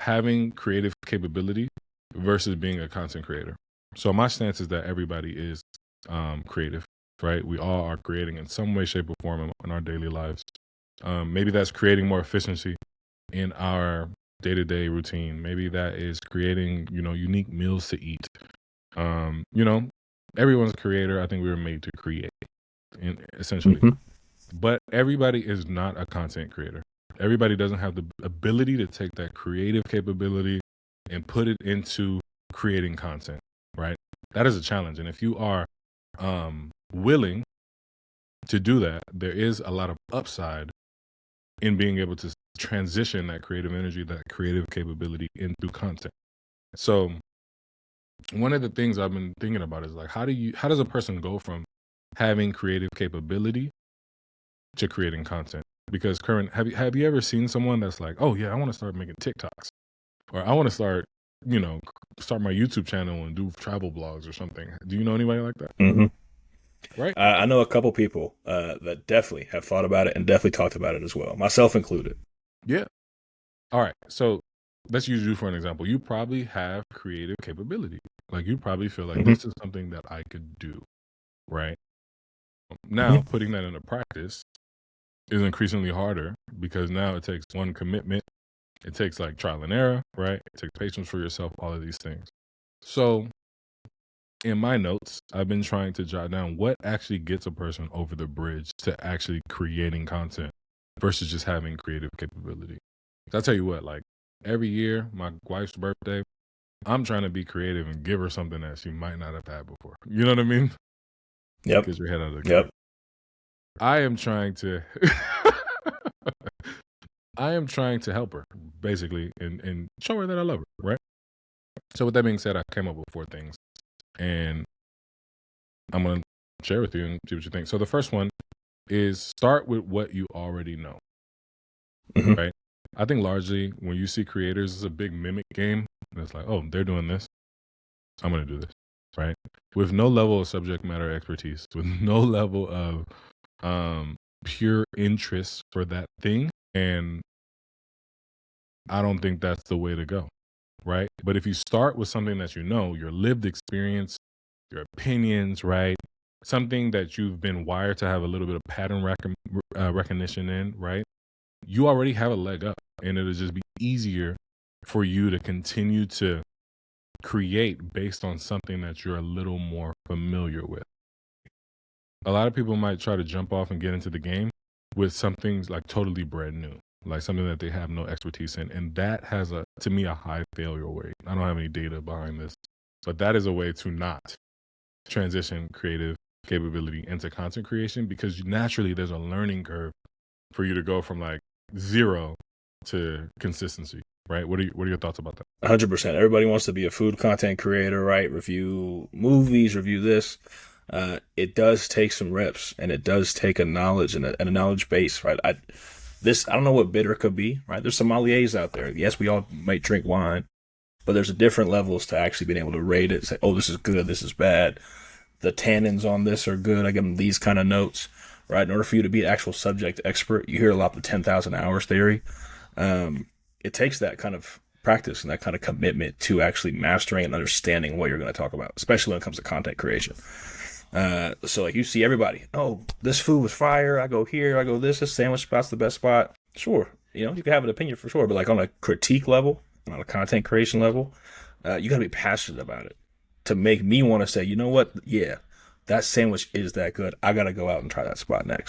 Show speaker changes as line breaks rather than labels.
having creative capability versus being a content creator. So my stance is that everybody is creative, right? We all are creating in some way, shape, or form in our daily lives. Maybe that's creating more efficiency in our day-to-day routine. Maybe that is creating, unique meals to eat. You know, everyone's a creator. I think we were made to create, essentially.
Hmm.
But everybody is not a content creator. Everybody doesn't have the ability to take that creative capability and put it into creating content, right? That is a challenge. And if you are willing to do that, there is a lot of upside in being able to transition that creative energy, that creative capability into content. So one of the things I've been thinking about is like, how does a person go from having creative capability to creating content? Because have you ever seen someone that's like, oh yeah, I want to start making TikToks, or I want to start, start my YouTube channel and do travel blogs or something? Do you know anybody like that?
Hmm.
Right?
I know a couple people that definitely have thought about it and definitely talked about it as well, myself included.
Yeah. All right. So let's use you for an example. You probably have creative capability. Like you probably feel like
Hmm.
this is something that I could do. Right.
Hmm.
Now putting that into practice is increasingly harder because now it takes one commitment. It takes like trial and error, right? It takes patience for yourself, all of these things. So in my notes, I've been trying to jot down what actually gets a person over the bridge to actually creating content versus just having creative capability. I'll tell you what, like every year, my wife's birthday, I'm trying to be creative and give her something that she might not have had before. You know what I mean?
Yep.
Get your head out of the gutter.
Yep.
I am trying to I am trying to help her, basically, and show her that I love her, right? So with that being said, I came up with 4 things. And I'm gonna share with you and see what you think. So the first one is start with what you already know,
Hmm.
right? I think largely when you see creators, it's a big mimic game. It's like, oh, they're doing this. I'm going to do this, right? With no level of subject matter expertise, with no level of pure interest for that thing. And I don't think that's the way to go, right? But if you start with something that you know, your lived experience, your opinions, right? Something that you've been wired to have a little bit of pattern recognition in, right? You already have a leg up, and it'll just be easier for you to continue to create based on something that you're a little more familiar with. A lot of people might try to jump off and get into the game with something like totally brand new, like something that they have no expertise in. And that has to me, a high failure rate. I don't have any data behind this, but that is a way to not transition creative capability into content creation because naturally there's a learning curve for you to go from like zero to consistency, right? What are your thoughts about that?
100%. Everybody wants to be a food content creator, right? Review movies, review this. It does take some reps, and it does take a knowledge and a knowledge base, right? I don't know what bitter could be, right? There's sommeliers out there. Yes, we all might drink wine, but there's a different levels to actually being able to rate it. Say, oh, this is good, this is bad. The tannins on this are good. I give them these kind of notes, right? In order for you to be an actual subject expert, you hear a lot of the 10,000 hours theory. It takes that kind of practice and that kind of commitment to actually mastering and understanding what you're going to talk about, especially when it comes to content creation. So like you see everybody, oh, this food was fire. I go here, I go this sandwich spot's the best spot. Sure, you can have an opinion for sure, but like on a critique level, on a content creation level, you got to be passionate about it to make me want to say, you know what? Yeah, that sandwich is that good. I got to go out and try that spot next.